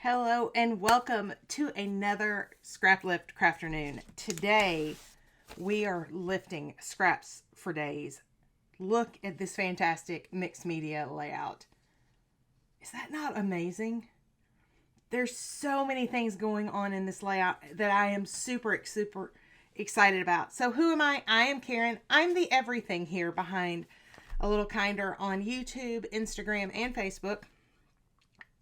Hello and welcome to another Scraplift Crafternoon. Today we are lifting scraps for days. Look at this fantastic mixed media layout. Is that not amazing? There's so many things going on in this layout that I am super excited about. So who am I? I am Karen. I'm the everything here behind A Little Kinder on YouTube, Instagram, and Facebook.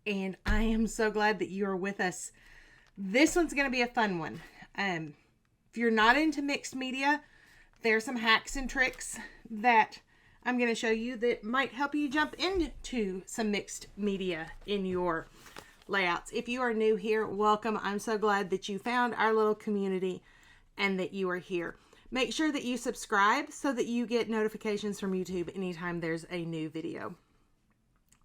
And I am so glad that you are with us. This one's going to be a fun one. If you're not into mixed media, there's some hacks and tricks that I'm going to show you that might help you jump into some mixed media in your layouts. If you are new here, welcome. I'm so glad that you found our little community and that you are here. Make sure that you subscribe so that you get notifications from YouTube anytime there's a new video.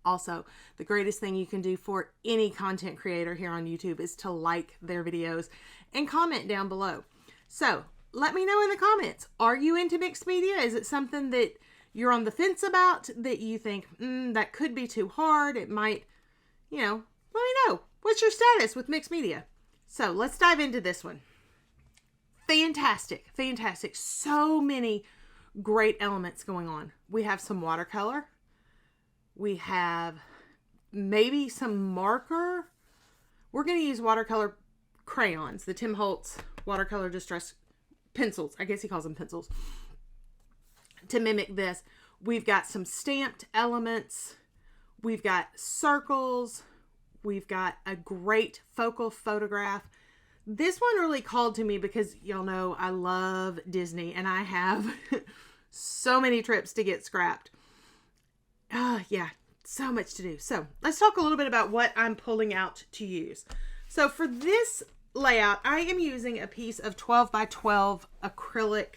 Also, the greatest thing you can do for any content creator here on YouTube is to like their videos and comment down below. So let me know in the comments, are you into mixed media? Is it something that you're on the fence about, that you think, that could be too hard? It might, let me know. What's your status with mixed media? So let's dive into this one. Fantastic. So many great elements going on. We have some watercolor. We have maybe some marker. We're going to use watercolor crayons, the Tim Holtz watercolor distress pencils. I guess he calls them pencils. To mimic this, we've got some stamped elements. We've got circles. We've got a great focal photograph. This one really called to me because y'all know I love Disney and I have so many trips to get scrapped. Yeah, so much to do. So let's talk a little bit about what I'm pulling out to use. So for this layout, I am using a piece of 12 by 12 acrylic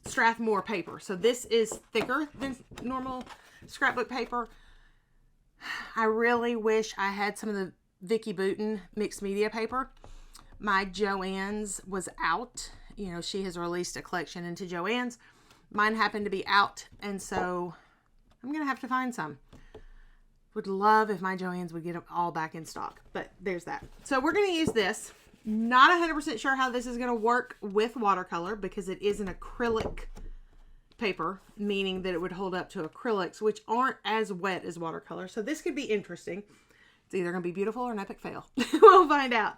Strathmore paper. So this is thicker than normal scrapbook paper. I really wish I had some of the Vicki mixed media paper. My Joann's was out. She has released a collection into Joann's. Mine happened to be out, and so I'm going to have to find some. Would love if my Joann's would get them all back in stock, but there's that. So we're going to use this. Not 100% sure how this is going to work with watercolor because it is an acrylic paper, meaning that it would hold up to acrylics, which aren't as wet as watercolor. So this could be interesting. It's either going to be beautiful or an epic fail. We'll find out.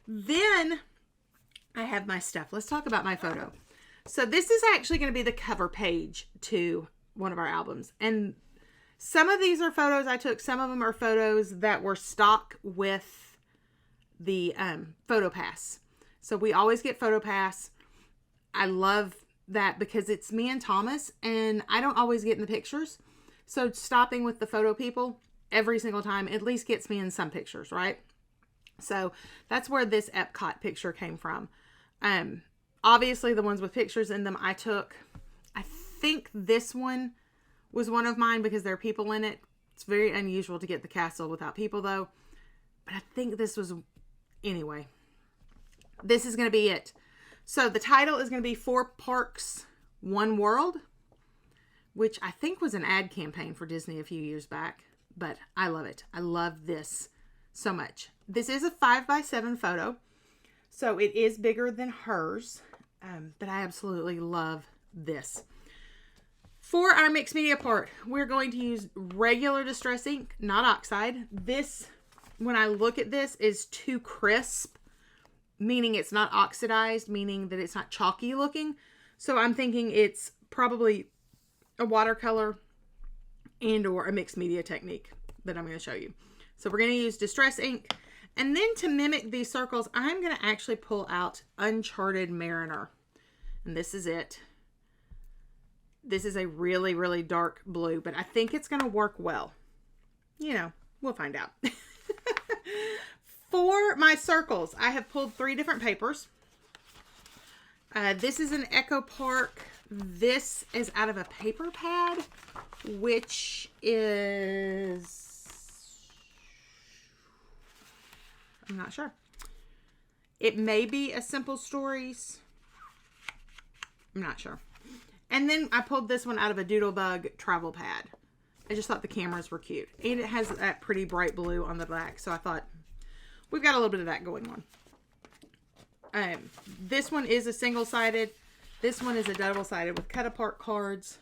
Then I have my stuff. Let's talk about my photo. So this is actually going to be the cover page to one of our albums. And some of these are photos I took. Some of them are photos that were stock with the photo pass. So we always get photo pass. I love that because it's me and Thomas and I don't always get in the pictures. So stopping with the photo people every single time at least gets me in some pictures, right? So that's where this Epcot picture came from. Obviously, the ones with pictures in them I took. I think this one was one of mine because there are people in it. It's very unusual to get the castle without people, though. But I think this was... Anyway, this is going to be it. So the title is going to be 4 Parks, 1 World, which I think was an ad campaign for Disney a few years back. But I love it. I love this so much. This is a 5x7 photo. So it is bigger than hers. But I absolutely love this. For our mixed media part, we're going to use regular distress ink, not oxide. This, when I look at this, is too crisp, meaning it's not oxidized, meaning that it's not chalky looking. So I'm thinking it's probably a watercolor and or a mixed media technique that I'm going to show you. So we're going to use distress ink. And then to mimic these circles, I'm going to actually pull out Uncharted Mariner. And this is it. This is a really, really dark blue, but I think it's going to work well. We'll find out. For my circles, I have pulled 3 different papers. This is an Echo Park. This is out of a paper pad, which is... I'm not sure. It may be a Simple Stories. I'm not sure. And then I pulled this one out of a Doodlebug travel pad. I just thought the cameras were cute. And it has that pretty bright blue on the back. So I thought we've got a little bit of that going on. This one is a single-sided. This one is a double-sided with cut-apart cards.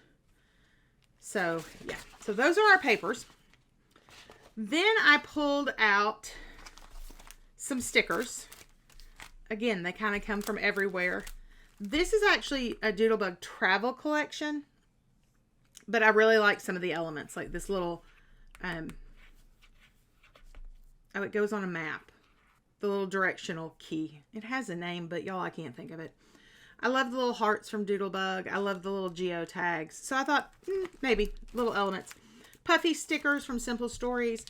So, yeah. So those are our papers. Then I pulled out some stickers. Again, they kind of come from everywhere. This is actually a Doodlebug travel collection. But I really like some of the elements. Like this little... oh, it goes on a map. The little directional key. It has a name, but y'all, I can't think of it. I love the little hearts from Doodlebug. I love the little geotags. So I thought, maybe little elements. Puffy stickers from Simple Stories.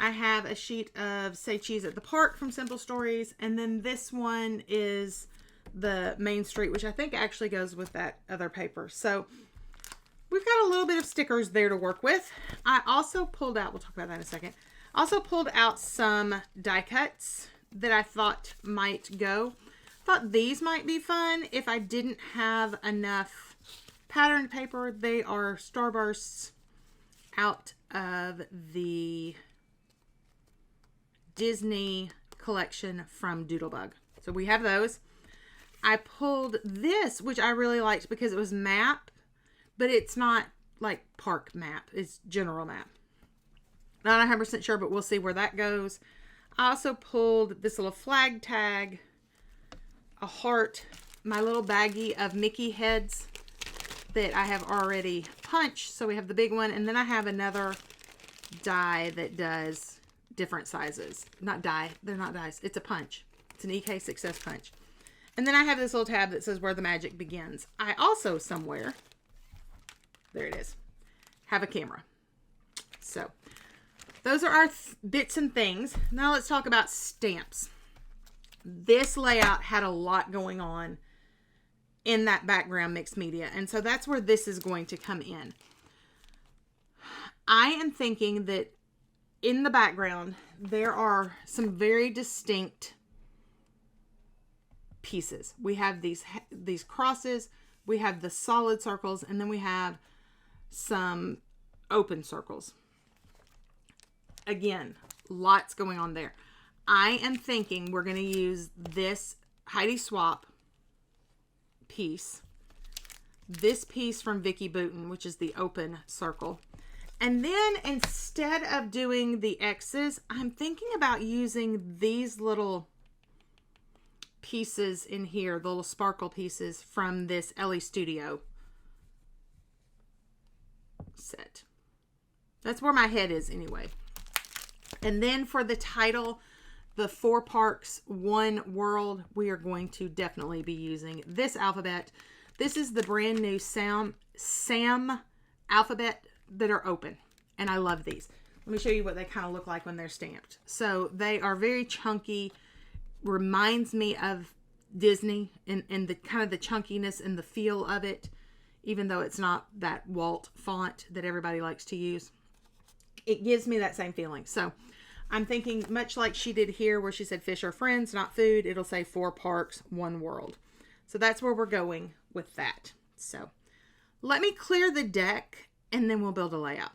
I have a sheet of Say Cheese at the Park from Simple Stories. And then this one is the Main Street, which I think actually goes with that other paper. So we've got a little bit of stickers there to work with. I also pulled out, we'll talk about that in a second. Also pulled out some die cuts that I thought might go. Thought these might be fun if I didn't have enough patterned paper. They are Starbursts out of the Disney collection from Doodlebug. So we have those. I pulled this, which I really liked because it was map, but it's not like park map. It's general map. Not 100% sure, but we'll see where that goes. I also pulled this little flag tag, a heart, my little baggie of Mickey heads that I have already punched. So we have the big one, and then I have another die that does different sizes. Not die, they're not dies. It's a punch. It's an EK Success punch. And then I have this little tab that says where the magic begins. I also somewhere, there it is, have a camera. So those are our bits and things. Now let's talk about stamps. This layout had a lot going on in that background mixed media. And so that's where this is going to come in. I am thinking that in the background, there are some very distinct pieces. We have these crosses, we have the solid circles, and then we have some open circles. Again, lots going on there. I am thinking we're going to use this Heidi Swap piece, this piece from Vicki Booten, which is the open circle. And then instead of doing the X's, I'm thinking about using these little pieces in here, the little sparkle pieces from this Ellie Studio set. That's where my head is anyway. And then for the title, the 4 Parks, 1 World, we are going to definitely be using this alphabet. This is the brand new Sam alphabet that are open. And I love these. Let me show you what they kind of look like when they're stamped. So they are very chunky. Reminds me of Disney and the kind of the chunkiness and the feel of it. Even though it's not that Walt font that everybody likes to use. It gives me that same feeling. So I'm thinking much like she did here where she said fish are friends, not food. It'll say 4 Parks, 1 World. So that's where we're going with that. So let me clear the deck and then we'll build a layout.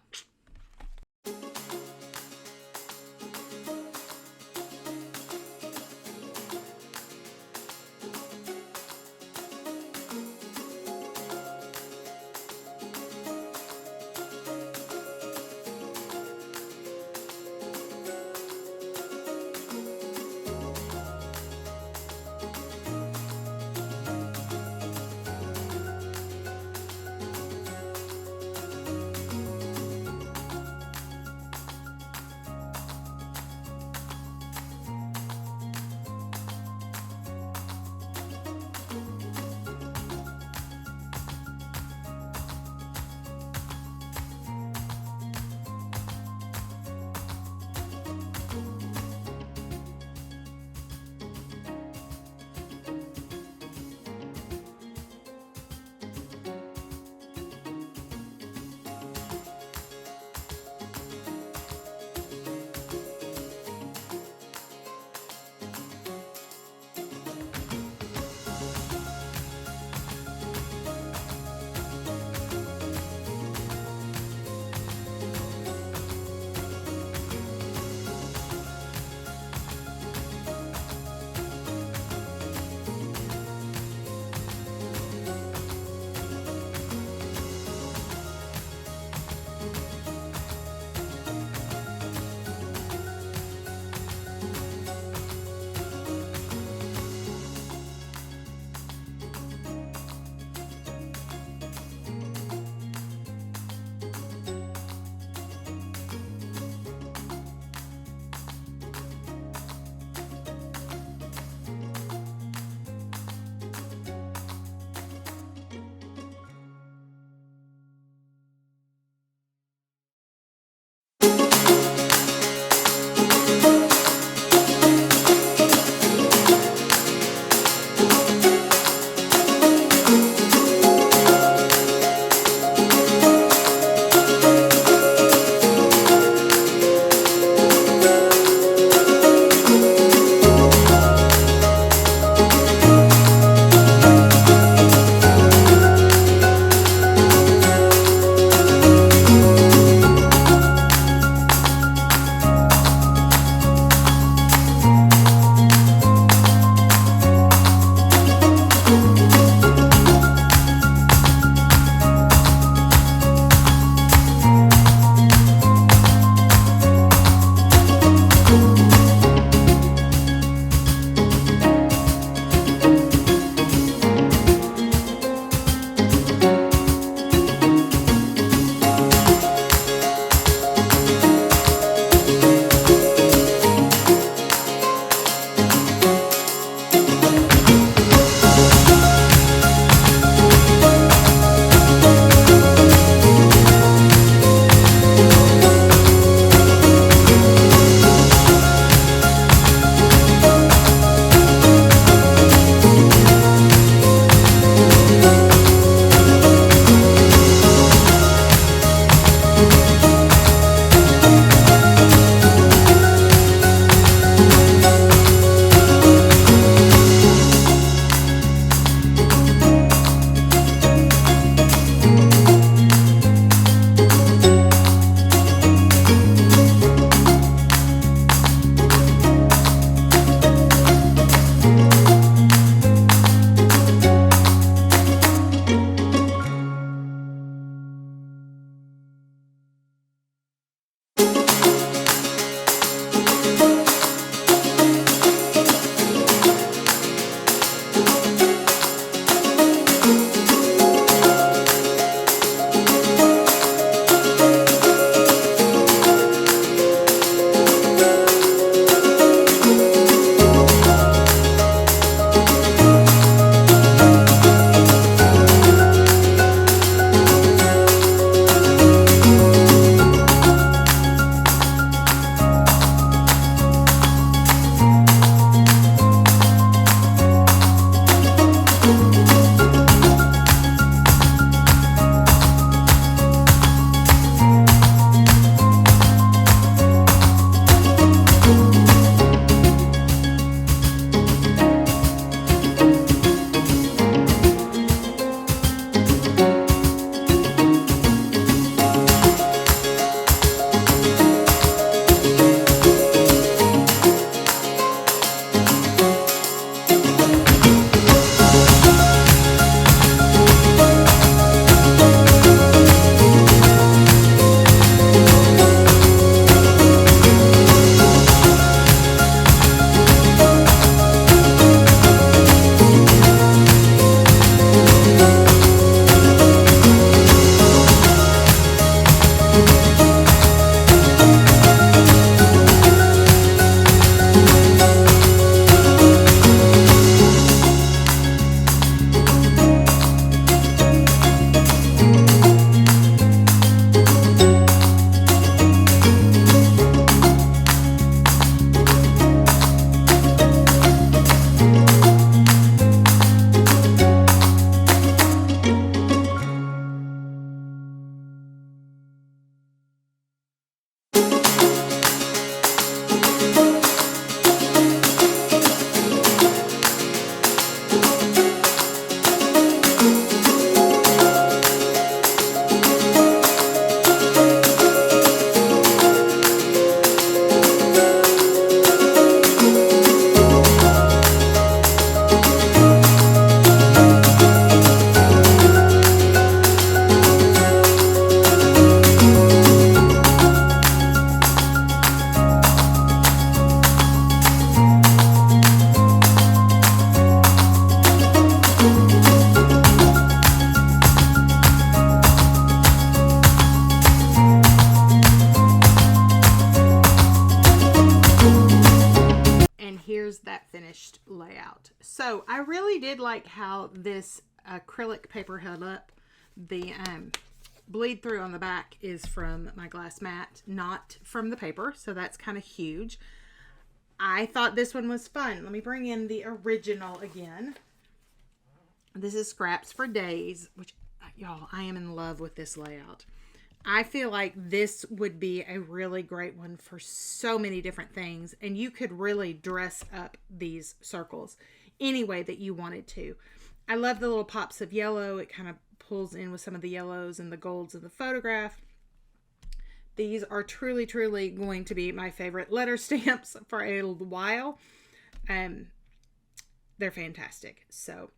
here's that finished layout. So I really did like how this acrylic paper held up. The bleed through on the back is from my glass mat, not from the paper. So that's kind of huge. I thought this one was fun. Let me bring in the original again. This is Scraps for Days, which, y'all, I am in love with this layout. I feel like this would be a really great one for so many different things. And you could really dress up these circles any way that you wanted to. I love the little pops of yellow. It kind of pulls in with some of the yellows and the golds of the photograph. These are truly, truly going to be my favorite letter stamps for a little while. They're fantastic. So,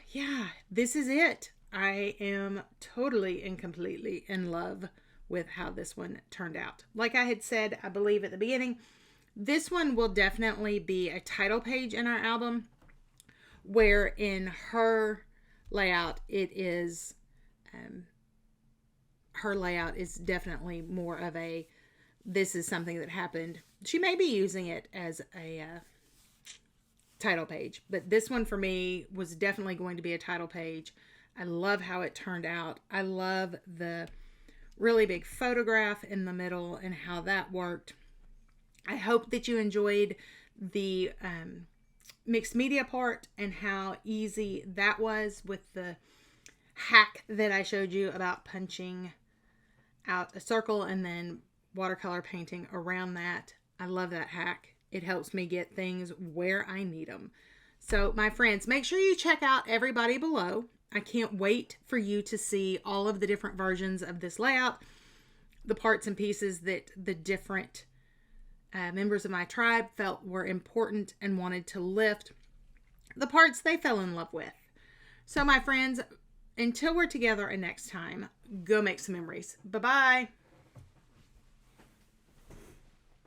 yeah, this is it. I am totally and completely in love with how this one turned out. Like I had said, I believe at the beginning, this one will definitely be a title page in our album, where in her layout, her layout is definitely more of a, this is something that happened. She may be using it as a title page, but this one for me was definitely going to be a title page. I love how it turned out. I love the really big photograph in the middle and how that worked. I hope that you enjoyed the mixed media part and how easy that was with the hack that I showed you about punching out a circle and then watercolor painting around that. I love that hack. It helps me get things where I need them. So my friends, make sure you check out everybody below. I can't wait for you to see all of the different versions of this layout, the parts and pieces that the different members of my tribe felt were important and wanted to lift, the parts they fell in love with. So my friends, until we're together next time, go make some memories. Bye-bye.